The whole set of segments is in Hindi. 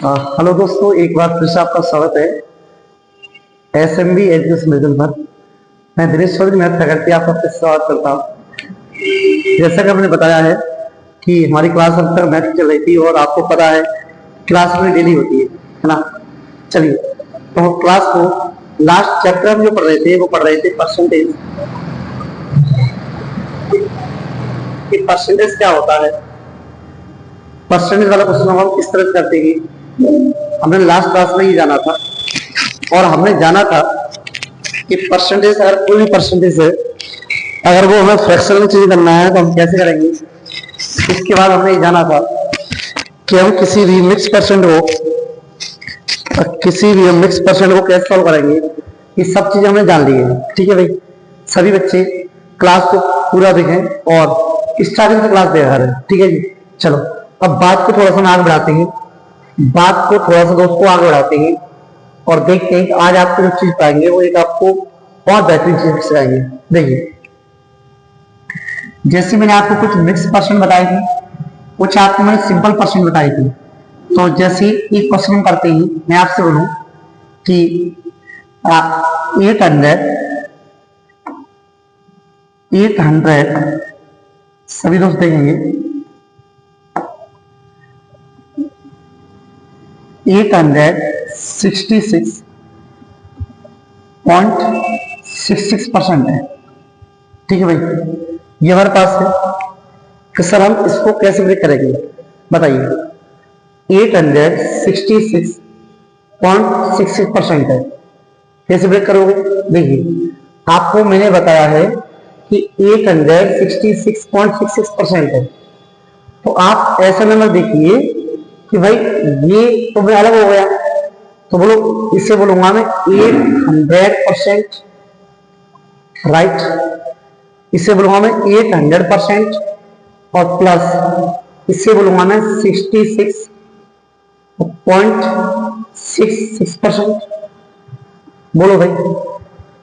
हेलो दोस्तों, एक बार फिर से आपका स्वागत है एसएमबी एजुकेशन रीजन पर। मैं दिनेश चौधरी, मैथ फैकल्टी आपका फिर से स्वागत करता हूँ। जैसा कि हमने बताया है कि हमारी क्लास अब तक मैथ की चल रही थी और आपको पता है क्लास में डेली होती है ना। चलिए, तो क्लास को लास्ट चैप्टर में जो पढ़ रहे थे वो पढ़ रहे थे परसेंटेज। परसेंटेज क्या होता है, परसेंटेज वाला क्वेश्चन हम किस तरह से करते हैं हमने लास्ट क्लास में ही जाना था। और हमने जाना था कि परसेंटेज, अगर कोई भी परसेंटेज है, अगर वो हमें फ्रैक्शन में चेंज करना है तो हम कैसे करेंगे। इसके बाद हमने ये जाना था कि हम किसी भी मिक्स परसेंट को कैसे सॉल्व करेंगे। ये सब चीजें हमने जान ली है। ठीक है भाई, सभी बच्चे क्लास को पूरा देखें और स्टार्टिंग से क्लास देखा रहे। ठीक है जी, चलो अब बात को थोड़ा सा आगे बढ़ाते हैं, दोस्तों हैं और देखते हैं कि आज आपको जो चीज पाएंगे वो एक आपको और बेहतरीन चीज सिखाएंगे। देखिए, जैसे मैंने आपको कुछ मिक्स परसेंट बताई थी, कुछ आपको मैंने सिंपल परसेंट बताई थी। तो जैसे एक क्वेश्चन हम करते हैं, मैं आपसे बोलूं कि 800 सभी दोस्त देखेंगे 866.66% है। ठीक है भाई, ये हमारे पास है। तो सर हम इसको कैसे ब्रेक करेंगे बताइए। 866.66% है, कैसे ब्रेक करोगे। देखिए, आपको मैंने बताया है कि 866.66% है, तो आप ऐसा नंबर देखिए कि भाई ये तो मैं अलग हो गया, तो बोलो इससे बोलूंगा मैं 800%, राइट। इससे बोलूंगा मैं 800% और प्लस इससे बोलूंगा मैं 66.66%। बोलो भाई,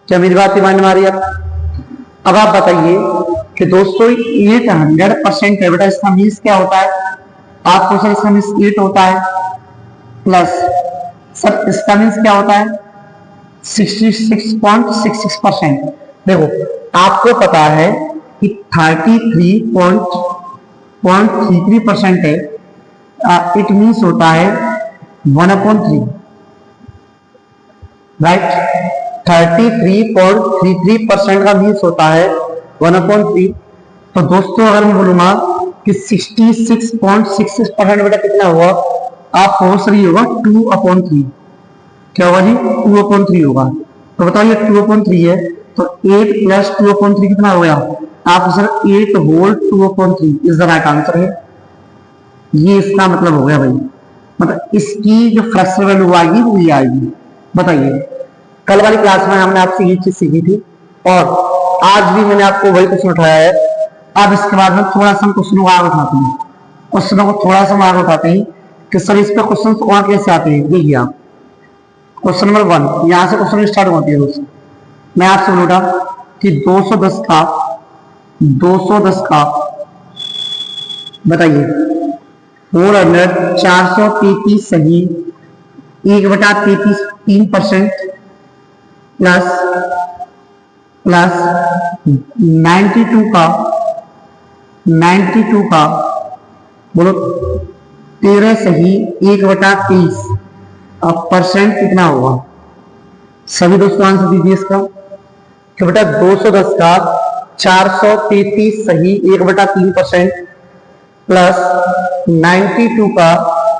क्या मेरी बात मान में आ रही है। अब आप बताइए कि दोस्तों 800% है बेटा, इसका मीन्स क्या होता है। आपको सर इसका मीन्स 8 होता है, प्लस सर इसका मीन्स क्या होता है 66.66%। देखो, आपको पता है कि 33.33% है, इट मीन्स होता है 1/3, राइट। 33.33% का मीन्स होता है 1/3। तो दोस्तों अगर मैं बोलूंगा कि 66.66% बेटा कितना हुआ, आप सही होगा 2/3। क्या होगा जी, 2/3 होगा। तो बताइए 2/3 है तो 8 + 2/3 कितना हो गया। आप sir 8 whole 2/3 is the right answer है। ये इसका मतलब हो गया भाई, मतलब इसकी जो फ्रैक्शनल वैल्यू आएगी वो ये आएगी। बताइए, कल वाली क्लास में हमने आपसे ये चीज सीखी थी और आज भी मैंने आपको वही क्वेश्चन उठाया है। अब इसके बाद में थोड़ा सा क्वेश्चन को आगे उठाते हैं, क्वेश्चनों को थोड़ा सा आगे उठाते हैं कि सर इस पे क्वेश्चन और कैसे आते हैं। देखिए आप, क्वेश्चन नंबर 1 यहां से क्वेश्चन स्टार्ट होती है दोस्तों। मैं आपसे बोलूंगा कि 210 का बताइए 433 सही 1/33% प्लस 92 का बोलो 13 सही 1/23 परसेंट कितना होगा। सभी दोस्तों आंसर दीजिए इसका। तो बेटा 210 का 433 सही 1/3% प्लस 92 का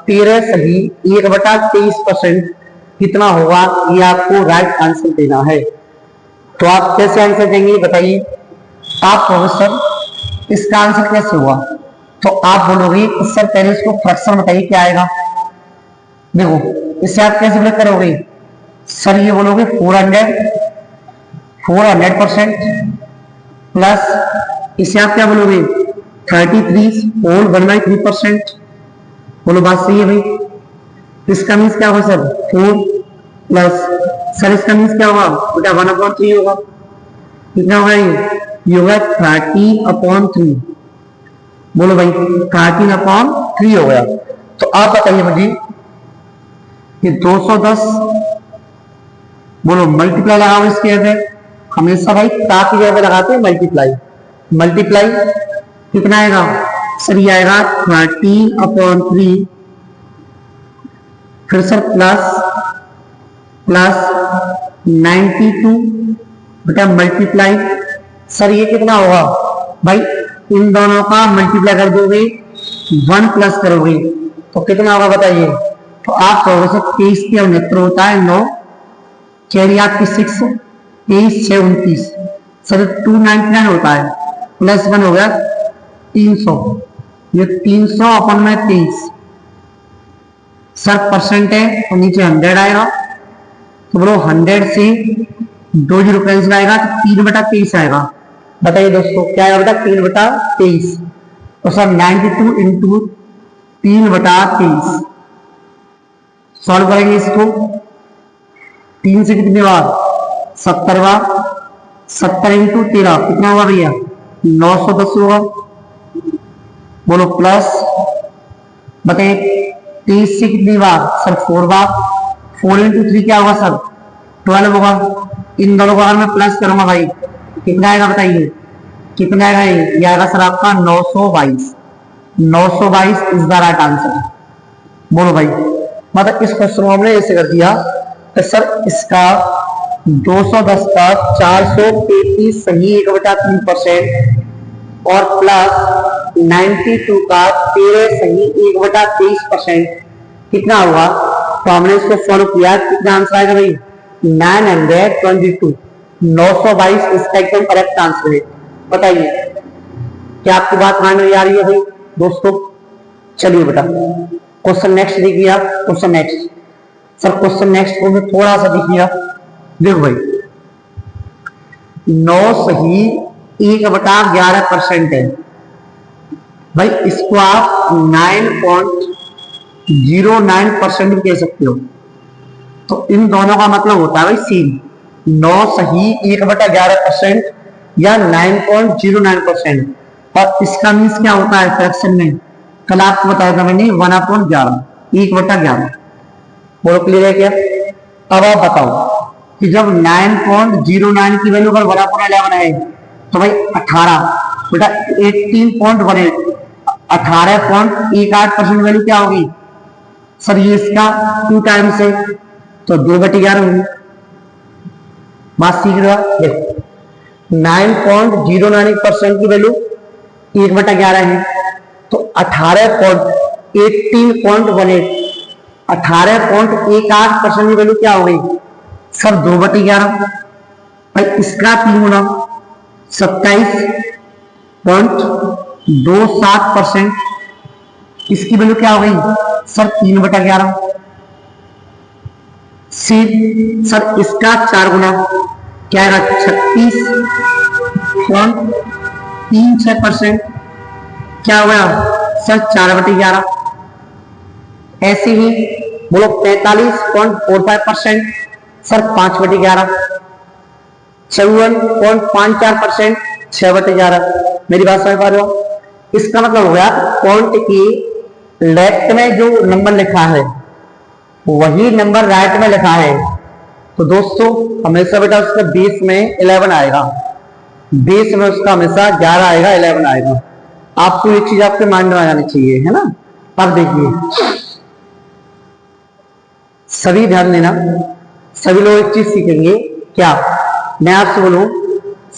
13 सही 1/23% कितना होगा, ये आपको राइट आंसर देना है। तो आप कैसे आंसर देंगे बताइए। आप सर इसका आंसर कैसे हुआ, तो आप बोलोगे सर पहले इसको फ्रैक्शन बताइए क्या आएगा। देखो, इससे आप कैसे ब्रेक करोगे। सर ये बोलोगे 400% प्लस इसे आप क्या बोलोगे 33 होल 1/3%। बोलो बात सही है भाई। इसका मीन्स क्या होगा सर 4 प्लस सर इसका मीन्स क्या होगा बेटा 1/3 होगा। कितना होगा ये होगा 13/3। बोलो भाई 13/3 हो गया। तो आप बताइए मुझे ये 210, बोलो मल्टीप्लाई लगाओ इसके जगह, हमेशा भाई का की जगह लगाते हैं मल्टीप्लाई। मल्टीप्लाई कितना आएगा सर, ये आएगा 13/3, फिर सर प्लस 92 बेटा मल्टीप्लाई, सर ये कितना होगा भाई, इन दोनों का मल्टीप्लाई कर दोगे 1 प्लस करोगे तो कितना होगा बताइए। तो आप कहोगे सर 23 के उनहत्तर होता है 9, कैरी आपकी 6, 23 6 29, सर 299 होता है, प्लस 1 हो गया 300, ये 300 अपन में 23, सर परसेंट है और नीचे 100 आएगा, तो बोलो 100 से 2 जीरो कैंसिल आएगा तो 3/23 आएगा। बताइए दोस्तों क्या आएगा बेटा 3/23, तो सर 92 इंटू 3/23 सॉल्व करेंगे इसको, 3 से कितने बार 70 बार, 70 इंटू 13 कितना होगा भैया 910 होगा। बोलो प्लस, बताइए 23 से कितनी बार सर 4 बार, 4 इंटू 3 क्या होगा सर 12 होगा। इन दोनों को अगर मैं प्लस करूंगा भाई कितना आएगा बताइए, कितना आएगा ये आएगा सर आपका 922, 922 इज द राइट आंसर। बोलो भाई, मतलब इस क्वेश्चन को हमने ऐसे कर दिया तो सर इसका 210 का 433 सही 1/3% और प्लस 92 का 13 सही 1/23% कितना हुआ। तो हमने इसको सॉल्व किया, कितना आंसर आएगा भाई 922, 922 इसका एकदम करेक्ट आंसर है। बताइए क्या आपकी बात मान में आ रही है भाई दोस्तों। चलिए बेटा क्वेश्चन नेक्स्ट देखिए आप, question next sir, question next को थोड़ा सा देखिए, देखो भाई 9 सही 1/11% है भाई, इसको आप 9.09% भी कह सकते हो। तो इन दोनों का मतलब होता है भाई सीन, 9 सही 1/11% या 9.09%, और इसका मीन्स क्या होता है फ्रैक्शन में, कल आपको बताया था मैंने 1/11, 1/11। बोलो क्लियर है क्या। अब आप बताओ कि जब 9.09 की वैल्यू अगर 1/11 है तो भाई 18 बेटा 18.18, 18.18% वैल्यू क्या होगी सर, ये इसका 2 टाइम्स है तो 2/11 होगी। बात सीख रहे हो, देखो 9.09% की वैल्यू 1/11 है तो 18.18% की वैल्यू क्या हो गई सर 2/11 भाई, इसका 3 गुना 27.27%, इसकी वैल्यू क्या हो गई सर 3/11। सर इसका 4 गुना क्या है 36.36%, क्या हो गया सर 4/11। ऐसे ही बोलो 45.45% सर 5/11, 54.54% 6/11। मेरी बात समझ पा रहे हो। इसका मतलब हो गया पॉइंट की लेफ्ट में जो नंबर लिखा है वही नंबर राइट में लिखा है, तो दोस्तों हमेशा बेटा उसका बेस में 11 आएगा, बेस में उसका हमेशा 11 आएगा, 11 आएगा। आपको ये चीज आपके माइंड में आ जानी चाहिए, है ना। अब देखिए सभी ध्यान देना, सभी लोग एक चीज सीखेंगे क्या, मैं आपसे बोलूं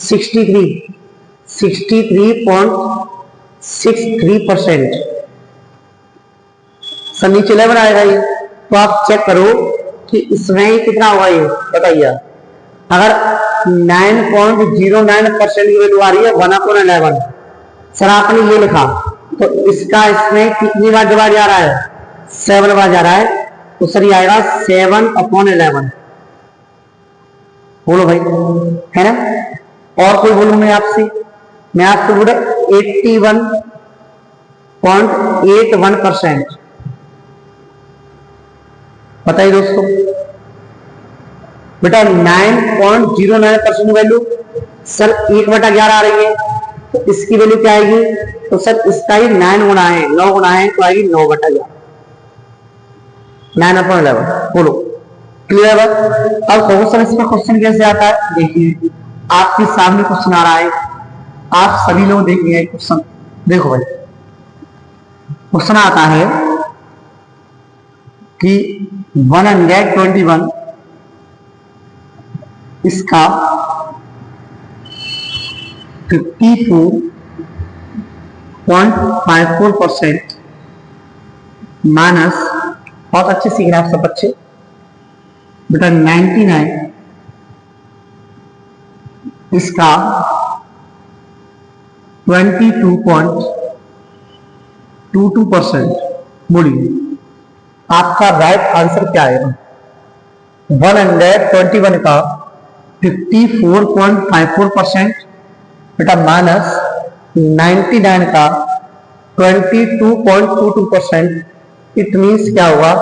63.63% सर नीचे 11 आएगा ये, तो आप चेक करो कि इसमें कितना होगा ये बताइए। अगर 9.09% की वैल्यू आ रही है 1/11, सर आपने ये लिखा तो इसका इसमें कितनी बार डिवाइड जा रहा है 7 बार जा रहा है, तो सर ये आएगा 7/11। बोलो भाई, है ना। और कोई बोलूं मैं आपसे बोला 81.81%। बताइए दोस्तों बेटा 9.09% वैल्यू सर 1/11 आ रही है, तो इसकी वैल्यू क्या आएगी, तो सर इसका ही 9 गुना है, 9 गुना है तो आएगी 9/11। 9/11 बोलो, क्लियर है। अब क्वेश्चन इसमें क्वेश्चन कैसे आता है, देखिए आपके सामने क्वेश्चन आ रहा है, आप सभी लोग देखेंगे क्वेश्चन। देखो भाई क्वेश्चन आता है कि 121 इसका 54.54% माइनस, बहुत अच्छे सीख रहे हैं आप सब बच्चे बेटा, 99 इसका 22.22%। बोलिए आपका राइट आंसर क्या आएगा। 121 का 54.54% बेटा माइनस 99 का 22.22%। इट मीन्स क्या होगा,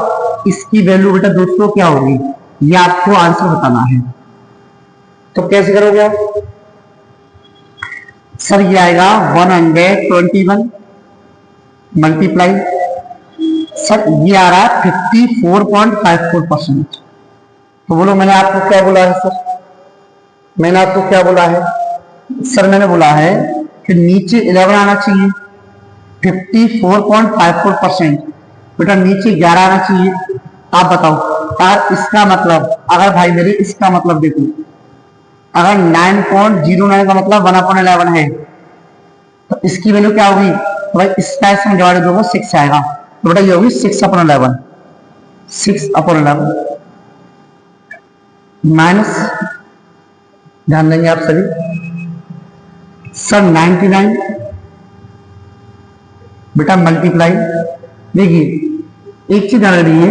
इसकी वैल्यू बेटा दोस्तों क्या होगी, ये आपको आंसर बताना है। तो कैसे करोगे आप, सर ये आएगा 121 मल्टीप्लाई, सर ये आ रहा है 54.54%। तो बोलो मैंने आपको क्या बोला है सर, मैंने आपको क्या बोला है सर, मैंने बोला है कि नीचे 11 आना चाहिए, 54.54% बेटा नीचे 11 आना चाहिए। आप बताओ यार इसका मतलब, अगर भाई मेरे इसका मतलब देखो, अगर 9.09 का मतलब 1/11 है तो इसकी वैल्यू क्या होगी, तो भाई इसका इसमें डिवाइड दोगे 6 आएगा, तो बेटा ये होगी 6/11, 6/11 माइनस, ध्यान देंगे आप सभी सर 99 बेटा मल्टीप्लाई, देखिए एक चीज ध्यान रखिए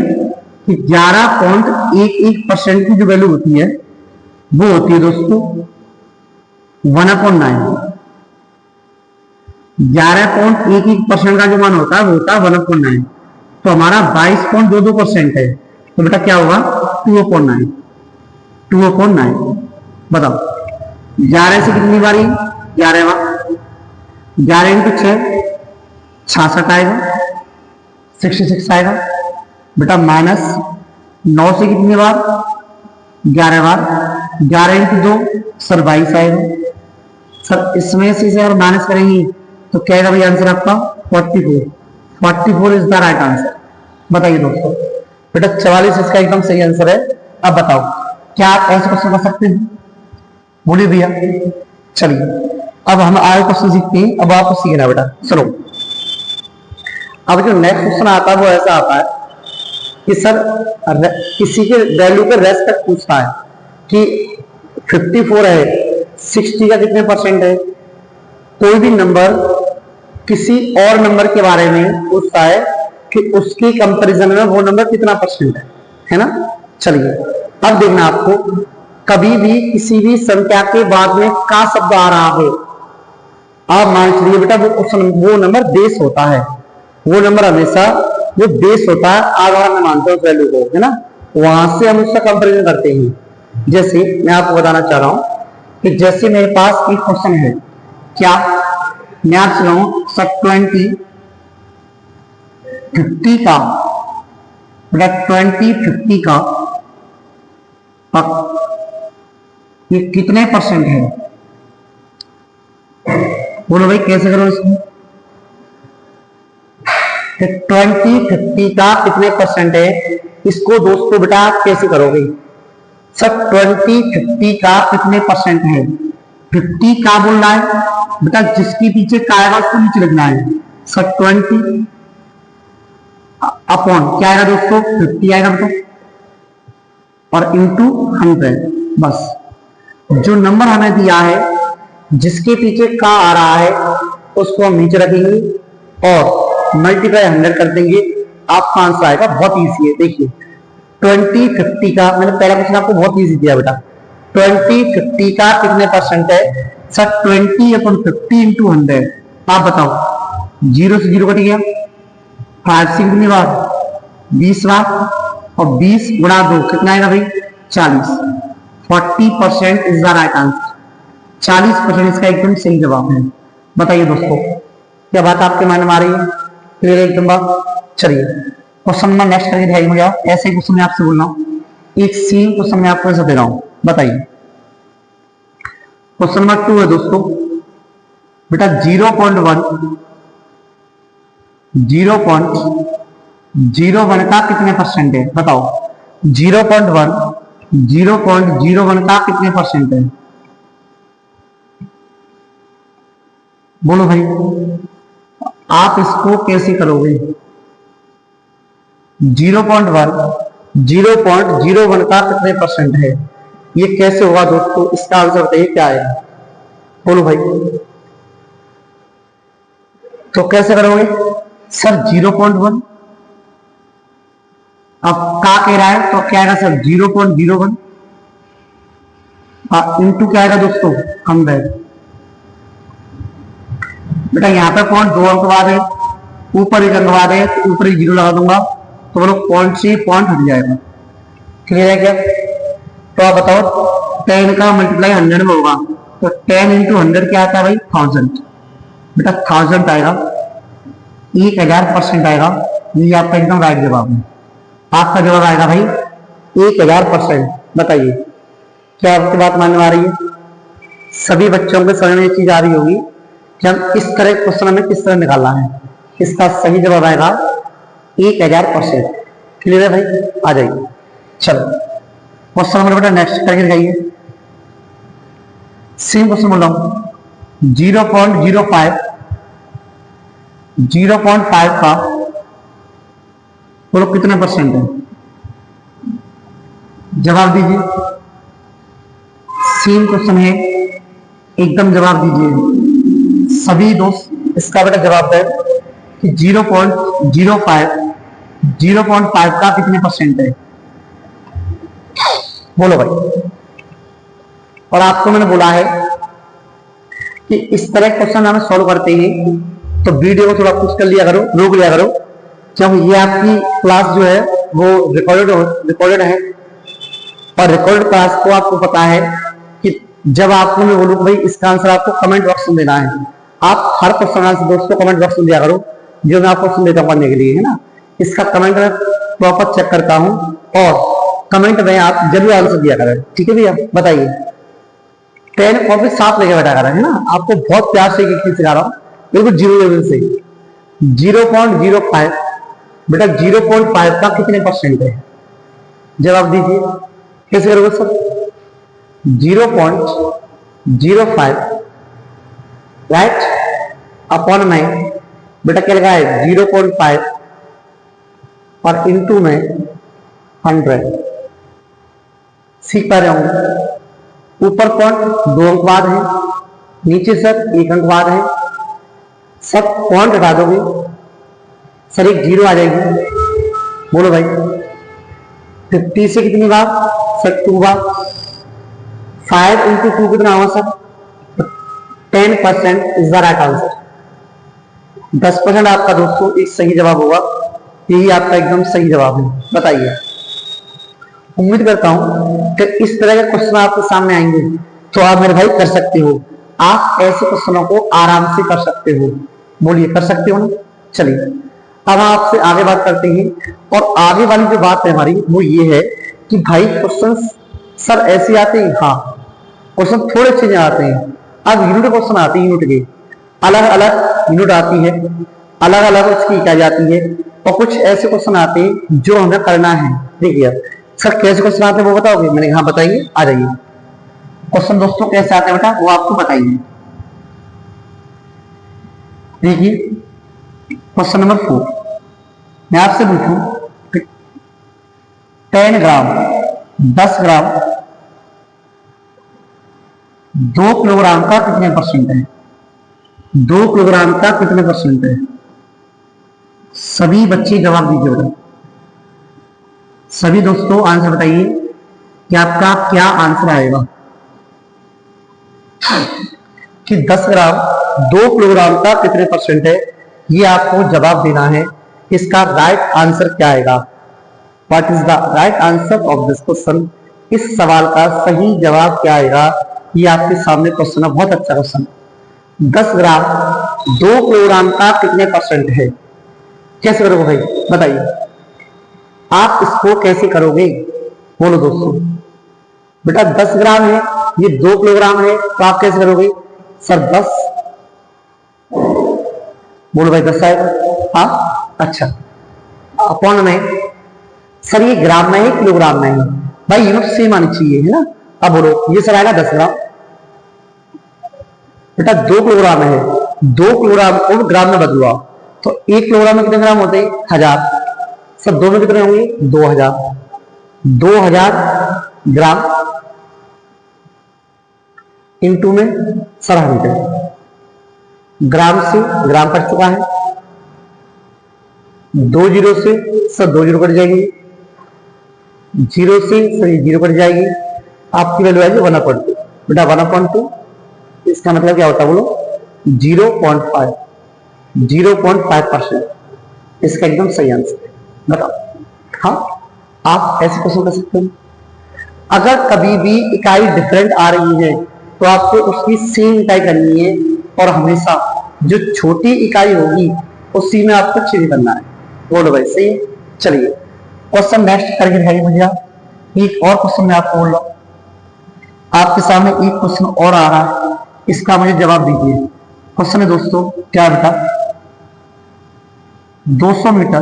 कि 11.11% की जो वैल्यू होती है वो होती है दोस्तों 1/9। 11.11% का जो मान होता है वो होता है 1/9, तो हमारा 22.22% है, तो बेटा क्या होगा 2/9, 2/9। बताओ 11 से कितनी बारी, 11वां, 11 इंटू 6 66 आएगा, 66 आएगा बेटा माइनस 9 से कितनी बार, 11 बार, 11 इंटू 2 सर 22 आएगा। सर इसमें से अगर माइनस करेंगे तो क्या आएगा भाई आंसर आपका 44 इज द राइट आंसर। बताइए दोस्तों बेटा 44 इसका एकदम सही आंसर है। अब बताओ क्या आप ऐसे क्वेश्चन कर सकते हैं, बोलिए भैया। चलिए अब हम आगे क्वेश्चन सीखते हैं, अब आपको सीखना बेटा। चलो अब जो नेक्स्ट क्वेश्चन आता है वो ऐसा आता है कि सर किसी के वैल्यू के रेस्पेक्ट पूछता है कि 54 है, 60 का कितने परसेंट है। कोई भी नंबर किसी और नंबर के बारे में पूछता है कि उसके कंपैरिजन में वो नंबर कितना परसेंट है ना। चलिए अब देखना आपको, कभी भी किसी भी संख्या के बाद में का शब्द आ रहा है, आप मान चलिए बेटा वो नंबर बेस होता है, वो नंबर हमेशा वो बेस होता है, आधार में मानते हैं उस वैल्यू को, है ना, वहां से हम उसका कंपैरिजन करते हैं। जैसे मैं आपको बताना चाह रहा हूं कि जैसे मेरे पास एक क्वेश्चन है, क्या मैं आपसे कहूं सर 2050 का बेटा 2050 का ये कितने परसेंट है, बोलो भाई कैसे करो इसमें। 2050 का कितने परसेंट है, इसको दोस्तों बेटा आप कैसे करोगे। सर 2050 का कितने परसेंट है, 50 का बोल रहा है बेटा, जिसके पीछे का आएगा उसको नीचे लिखना है। सर 20 अपॉन क्या आएगा दोस्तों 50 आएगा बेटा, और इंटू 100। बस जो नंबर हमें दिया है जिसके पीछे का आ रहा है उसको हम नीचे रखेंगे और मल्टीप्लाई 100 कर देंगे, आपका आंसर आएगा। बहुत इजी है, देखिए 2050 का मैंने पहला क्वेश्चन आपको बहुत इजी दिया बेटा, 2050 का कितने परसेंट है। सर 20/50 इंटू 100, आप बताओ 0 से 0 कट गया, 5 से कितनी बार 20 बार, और 20 गुणा 2 कितना आएगा भाई 40। 40% इज द राइट आंसर, 40% इसका एकदम सही जवाब है। बताइए दोस्तों क्या बात आपके माइंड में आ रही है, क्लियर एकदम बात। चलिए क्वेश्चन नंबर नेक्स्ट करके दिखाइए मुझे आप। ऐसे ही क्वेश्चन मैं आपसे बोल रहा हूँ, एक सेम क्वेश्चन मैं आपको ऐसे दे रहा हूँ, बताइए। क्वेश्चन नंबर 2 है दोस्तों, बेटा 0.01 का कितने परसेंट है, बताओ। 0.1 का कितने परसेंट है, बोलो भाई। आप इसको कैसे करोगे? 0.1 का कितने परसेंट है, ये कैसे होगा दोस्तों? इसका आंसर बताइए क्या है, बोलो भाई। तो कैसे करोगे सर? 0.1, अब का कह रहा है तो क्या आएगा सर? 0.01 इंटू क्या आएगा दोस्तों? 100। बेटा यहाँ पे पॉइंट 2 अंक बाद है, ऊपर 1 अंक बाद है, तो ऊपर ही 0 लगा दूंगा, तो बोलो पॉइंट से पॉइंट हट जाएगा। क्लियर है क्या? तो आप बताओ 10 का मल्टीप्लाई 100 में होगा, तो 10 इंटू 100 क्या आता है भाई? 1000। बेटा 1000 आएगा, 1000% आएगा। ये आपका एकदम राइट जवाब है। आपका जवाब आएगा भाई 1000%। बताइए क्या आपकी बात मानने में आ रही है? सभी बच्चों को समझ में ये चीज आ रही होगी कि हम इस तरह क्वेश्चन हमें किस तरह निकालना है। इसका सही जवाब आएगा 1000%। क्लियर है भाई? आ जाइए, चलो क्वेश्चन नंबर बेटा नेक्स्ट करके दिखाइए। सेम क्वेश्चन बोल रहा हूं, 0.05 का बोलो कितना परसेंट है, जवाब दीजिए। सेम क्वेश्चन है, एकदम जवाब दीजिए सभी दोस्त। इसका बेटा जवाब है कि 0.05 का कितने परसेंट है, बोलो भाई। और आपको मैंने बोला है कि इस तरह क्वेश्चन हमें सॉल्व करते ही तो वीडियो को थोड़ा कुछ कर लिया करो, रोक लिया करो, क्योंकि ये आपकी क्लास जो है वो रिकॉर्डेड है। और रिकॉर्डेड क्लास को आपको पता है कि जब आपको मैं बोलूँ भाई इसका आंसर आपको कमेंट बॉक्स में देना है, आप हर क्वेश्चन आंसर दोस्तों कमेंट बॉक्स में दिया करो, जो मैं आपको क्वेश्चन देता हूँ पढ़ने के लिए, है ना। इसका कमेंट मैं प्रॉपर चेक करता हूँ और कमेंट में आप जरूर आंसर दिया करें, ठीक है भैया। बताइए 10 कॉपी साफ लेके बैठा करें, है ना। आपको बहुत प्यार से सिखा रहा हूँ, बिल्कुल 0 लेवल से। 0.05 बेटा 0.5 का कितने परसेंट है, जवाब दीजिए। कैसे करोगे सर? 0.05 राइट अपॉन 9, बेटा क्या लगा है? 0.5 और इंटू में 100। सीख पा रहे होंगे। ऊपर पॉइंट 2 अंक बाद है, नीचे सर 1 अंक बाद है। सब पॉइंट हटा दोगे सर, एक 0 आ जाएगी। बोलो भाई 50 से कितनी बार सर? 2 बार। 5 इंटू 2 कितना होगा sir? 10% is the right answer. 10% आपका दोस्तों एक सही जवाब होगा। यही आपका एकदम सही जवाब है। बताइए, उम्मीद करता हूं कि इस तरह के क्वेश्चन आपके सामने आएंगे तो आप मेरे भाई कर सकते हो। आप ऐसे क्वेश्चनों को आराम से कर सकते हो। बोलिए कर सकते हो ना। चलिए अब आपसे आगे बात करते हैं। और आगे वाली जो बात है हमारी वो ये है कि भाई क्वेश्चन सर ऐसे आते हैं, हाँ क्वेश्चन थोड़े चीजें आते हैं। अब यूनिट क्वेश्चन आती है, यूनिट की अलग अलग यूनिट आती है, अलग अलग उसकी इकाई जाती है। और कुछ ऐसे क्वेश्चन आते हैं जो हमें करना है। देखिए सर कैसे क्वेश्चन आते हैं वो बताओगे? मैंने कहा बताइए, आ जाइए। क्वेश्चन दोस्तों कैसे आते हैं बेटा वो आपको बताइए। देखिए क्वेश्चन नंबर 4 मैं आपसे पूछूं 10 ग्राम 10 ग्राम 2 किलोग्राम का कितने परसेंट है? 2 किलोग्राम का कितने परसेंट है? सभी बच्चे जवाब दीजिए बेटा। सभी दोस्तों आंसर बताइए कि आपका क्या आंसर आएगा कि 10 ग्राम 2 किलोग्राम का कितने परसेंट है। ये आपको जवाब देना है। इसका राइट आंसर क्या आएगा? What is the right answer of this question? इस सवाल का सही जवाब क्या आएगा? ये आपके सामने क्वेश्चन है, बहुत अच्छा क्वेश्चन। 10 ग्राम 2 किलोग्राम का कितने परसेंट है? कैसे करोगे भाई बताइए। आप इसको कैसे करोगे, बोलो दोस्तों। बेटा 10 ग्राम है, ये 2 किलोग्राम है, तो आप कैसे करोगे सर 10, बोलो भाई 10 आएगा। हाँ अच्छा, अपॉन में सर ये ग्राम में है किलोग्राम में है, भाई यूनिट सेम आनी चाहिए है ना। अब बोलो ये सर आएगा 10 ग्राम, बेटा 2 किलोग्राम है, 2 किलोग्राम को ग्राम में बदलो आप, तो 1 किलोग्राम में कितने ग्राम होते हैं 1000, सर 2 में कितने होंगे 2000, 2000 ग्राम इनटू में सर 100, ग्राम से ग्राम कट चुका है, 2 जीरो से सर 2 जीरो कट जाएगी, जीरो से सर ये जीरो कट जाएगी, आपकी वैल्यू आएगी 1/2, बेटा 1/2, इसका मतलब क्या होता है बोलो 0.5, 0.5%, इसका एकदम सही आंसर है। बताओ, हाँ आप ऐसे क्वेश्चन कर सकते हो। अगर कभी भी इकाई डिफरेंट आ रही है तो आपको उसकी सेम इकाई करनी है, और हमेशा जो छोटी इकाई होगी उसी में आपको चेंज करना है। बोलो भाई सही है। चलिए क्वेश्चन नेक्स्ट करके दिखाइए मुझे आप। एक और क्वेश्चन मैं आपको बोल रहा हूं, आपके सामने एक क्वेश्चन और आ रहा है, इसका मुझे जवाब दीजिए। क्वेश्चन है दोस्तों क्या बेटा, 200 मीटर,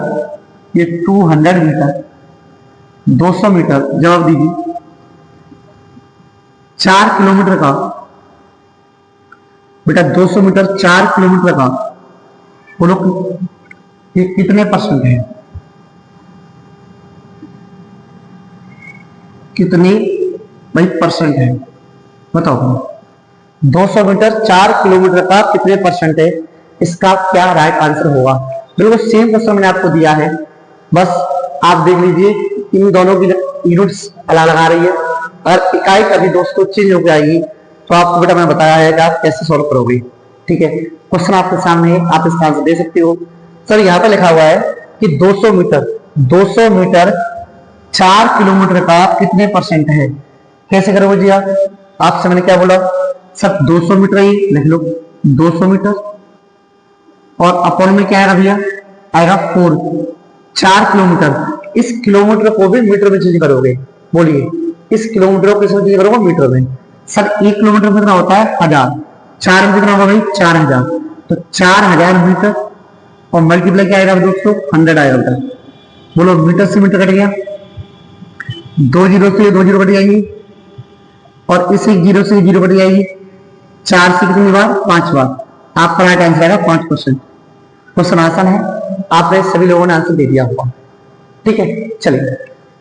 ये 200 मीटर, 200 मीटर, जवाब दीजिए 4 किलोमीटर का, बेटा 200 मीटर 4 किलोमीटर का, बोलो ये कितने परसेंट है, कितने भाई परसेंट है, बताओ। 200 मीटर 4 किलोमीटर का कितने परसेंट है, इसका क्या राइट आंसर होगा। बिल्कुल सेम क्वेश्चन मैंने आपको दिया है, बस आप देख लीजिए इन दोनों की यूनिट्स अलग लगा रही है। अगर इकाई कभी दोस्तों चेंज होकर आएगी तो आपको बेटा मैंने बताया है कि आप कैसे सॉल्व करोगे। ठीक है, क्वेश्चन आपके सामने है, आप इसका आंसर दे सकते हो। सर यहाँ पे लिखा हुआ है कि 200 मीटर 4 किलोमीटर का कितने परसेंट है, कैसे करोगे जी आप। आपसे मैंने क्या बोला सर 200 मीटर ही लिख लो, 200 मीटर, और अपॉन में क्या आएगा भैया, आएगा 4, 4 किलोमीटर। इस किलोमीटर को भी मीटर में चेंज करोगे, बोलिए इस किलोमीटर को किस में चेंज करोगे, मीटर में। सर 1 किलोमीटर में कितना होता है 1000, 4 में कितना होगा भाई 4000, तो 4000 मीटर, और मल्टीप्लाई क्या आएगा दोस्तों 100 आएगा बेटा। बोलो मीटर से मीटर कट गया, 2 जीरो से 2 जीरो कट जाएगी, और इस 1 जीरो से 0 कट जाएगी, 4 से कितनी बार 5 बार, आपका राइट आंसर आएगा 5%। क्वेश्चन आसान है, आपने सभी लोगों ने आंसर दे दिया होगा। ठीक है, चलिए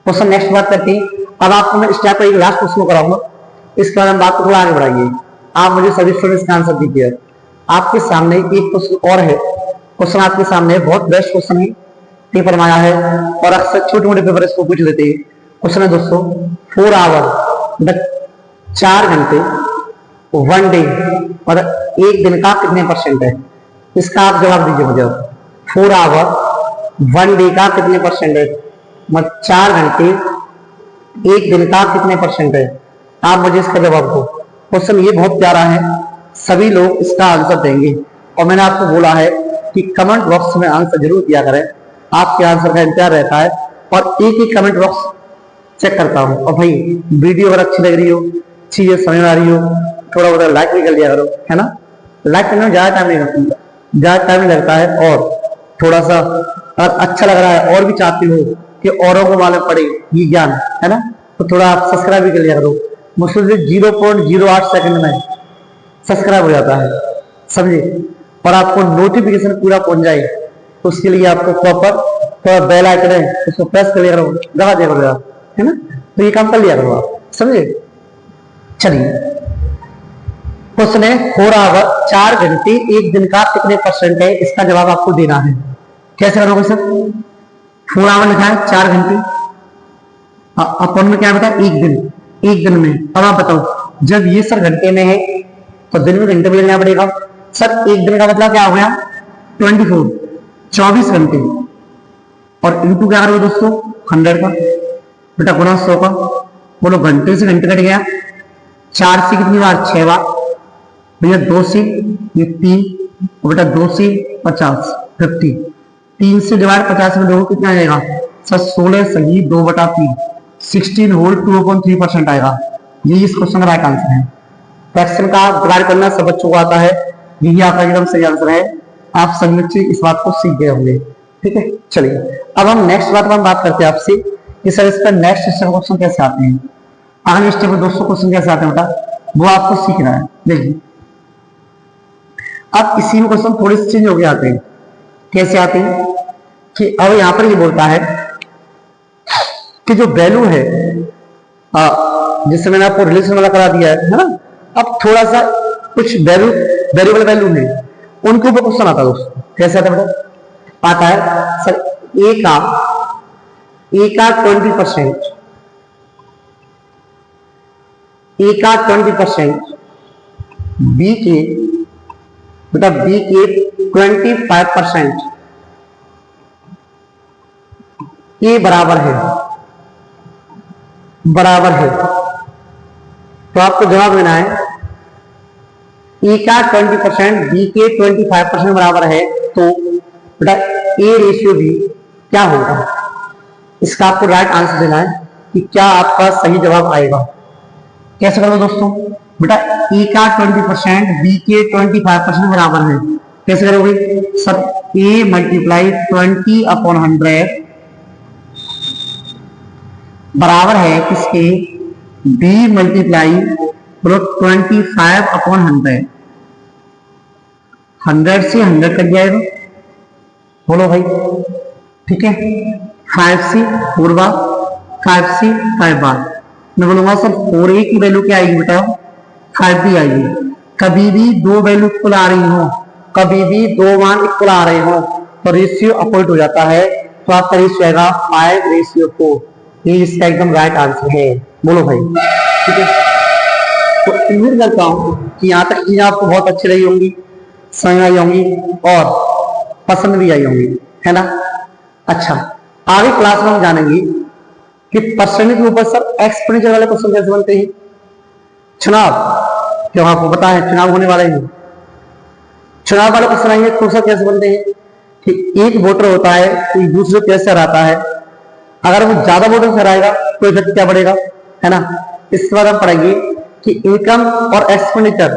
क्वेश्चन नेक्स्ट बात करते हैं। अब आपको मैं स्टेप पर एक लास्ट क्वेश्चन कराऊंगा, इसके बाद हम बात को थोड़ा आगे बढ़ाइए। आप मुझे सभी स्टूडेंट्स का आंसर दीजिए। आपके सामने एक क्वेश्चन और है, क्वेश्चन आपके सामने बहुत बेस्ट क्वेश्चन है, पेपर में आया है, और अक्सर छोटे मोटे पेपर इसको पूछ लेते हैं। क्वेश्चन है दोस्तों 4 आवर, 4 घंटे 1 डे, और 1 दिन का कितने परसेंट है, इसका आप जवाब दीजिए मुझे। 4 आवर 1 डे का कितने परसेंट है, मतलब 4 घंटे 1 दिन का कितने परसेंट है, आप मुझे इसका जवाब दो। क्वेश्चन ये बहुत प्यारा है, सभी लोग इसका आंसर देंगे, और मैंने आपको बोला है कि कमेंट बॉक्स में आंसर जरूर दिया करें, आपके आंसर का इंतजार रहता है, और एक ही कमेंट बॉक्स चेक करता हूं। और भाई वीडियो अगर अच्छी लग रही हो, चीजें समझ में आ रही हो, थोड़ा बहुत लाइक भी कर लिया करो, है ना। लाइक करने में ज्यादा टाइम नहीं लगता, ज्यादा टाइम नहीं लगता है, और थोड़ा सा अगर अच्छा लग रहा है और भी चाहती हो कि औरों को मालूम पड़े ये ज्ञान, है ना, तो थोड़ा आप सब्सक्राइब भी कर लिया करो। मुश्किल से 0.08 सेकंड में सब्सक्राइब हो जाता है, समझे, और आपको नोटिफिकेशन पूरा पहुंच जाए, तो उसके लिए आपको प्रॉपर थोड़ा बेल आइकन है उसको प्रेस कर लिया करो, दबा दिया करो आप, है ना, तो ये काम कर लिया करो आप, समझे। चलिए क्वेश्चन है 4 आवर 4 घंटे 1 दिन का कितने परसेंट है, इसका जवाब आपको देना है। कैसे करोगे सर, 4 आवर लिखा है 4 घंटे, अपन में क्या बताया 1 दिन, 1 दिन में। अब आप बताओ जब ये सर घंटे में है तो दिन में घंटे में लेना पड़ेगा। सर 1 दिन का मतलब क्या हो गया 24, 24 घंटे, और इनटू क्या करोगे दोस्तों 100 का, बेटा गुना 100 का। बोलो घंटे से घंटे कट गया, 4 से कितनी बार 6 बार, भैया 2 से ये 3, बेटा 2 से 50 50, 3 से डिवाइड 50 में देखो कितना आ जाएगा सर 16 सही 2/3 16 होल 2/3% आएगा। यही इस क्वेश्चन का राइट आंसर है। फ्रैक्शन का डिवाइड करना सब बच्चों को आता है, यही आपका एकदम सही आंसर है। आप सभी बच्चे इस बात को सीख गए होंगे। ठीक है, चलिए अब हम नेक्स्ट बात पर हम बात करते हैं आपसे कि सर इसका नेक्स्ट स्टेप क्वेश्चन कैसे आते हैं, आगे स्टेप में दोस्तों क्वेश्चन कैसे आते हैं बेटा, वो आपको सीखना है। देखिए अब इसी में क्वेश्चन थोड़े से चेंज हो गए आते हैं। कैसे आते हैं कि अब यहां पर ये बोलता है कि जो वैल्यू है जिससे मैंने आपको रिलेशन वाला करा दिया है ना, अब थोड़ा सा कुछ वेरिएबल वैल्यू है उनके ऊपर क्वेश्चन आता है दोस्तों। कैसे आता है बेटा, आता है सर ए का 20%, ए का 20%, बी के बेटा बी के 25%, ये बराबर है तो आपको जवाब देना है ए का 20% बी के 25% बराबर है, तो बेटा ए रेशियो बी क्या होगा, इसका आपको राइट आंसर देना है कि क्या आपका सही जवाब आएगा। कैसे करोगे दोस्तों, बेटा ए का 20% बी के 25% बराबर है, कैसे करोगे सर, ए मल्टीप्लाई 20/100 बराबर है किसके, b मल्टीप्लाई 25/100, 100 से 100 कट जाएगा, बोलो भाई, ठीक है। 5 से 4 बार, 5 से 5 बार, मैं बोलूंगा सर 4a की वैल्यू क्या आएगी बेटा, 5 भी आएगी। कभी भी दो वैल्यू इक्वल आ रही हो, कभी भी दो मान इक्वल आ रहे हो तो रेशियो अपोजिट हो जाता है, तो आपका रेशियो आएगा 5:4। ये इसका एकदम राइट आंसर है, बोलो भाई, ठीक है। तो उम्मीद करता हूं कि यहाँ तक चीजें आपको बहुत अच्छी लगी होंगी, समझ आई होंगी और पसंद भी आई होंगी, है ना। अच्छा, आगे क्लास में हम जानेंगे कि परसेंटेज के ऊपर सर एक्सपोनेंशियल वाले क्वेश्चन कैसे बनते हैं। चुनाव, क्यों आपको पता है चुनाव होने वाले हैं, चुनाव वाले क्वेश्चन आएंगे तो सर कैसे बनते हैं कि एक वोटर होता है कोई दूसरे कैसे हराता है, अगर वो ज्यादा वोटर से हराएगा तो इफेक्ट क्या पड़ेगा, है ना। इसके बाद हम पढ़ेंगे कि इनकम और एक्सपेंडिचर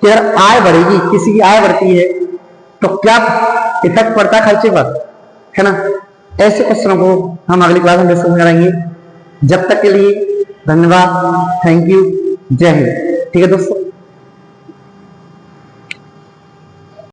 की अगर आय बढ़ेगी, किसी की आय बढ़ती है तो क्या इफेक्ट पड़ता है खर्चे पर, है ना। ऐसे क्वेश्चनों को हम अगली क्लास में डिस्कस करेंगे। जब तक के लिए धन्यवाद, थैंक यू, जय हिंद। ठीक है दोस्तों।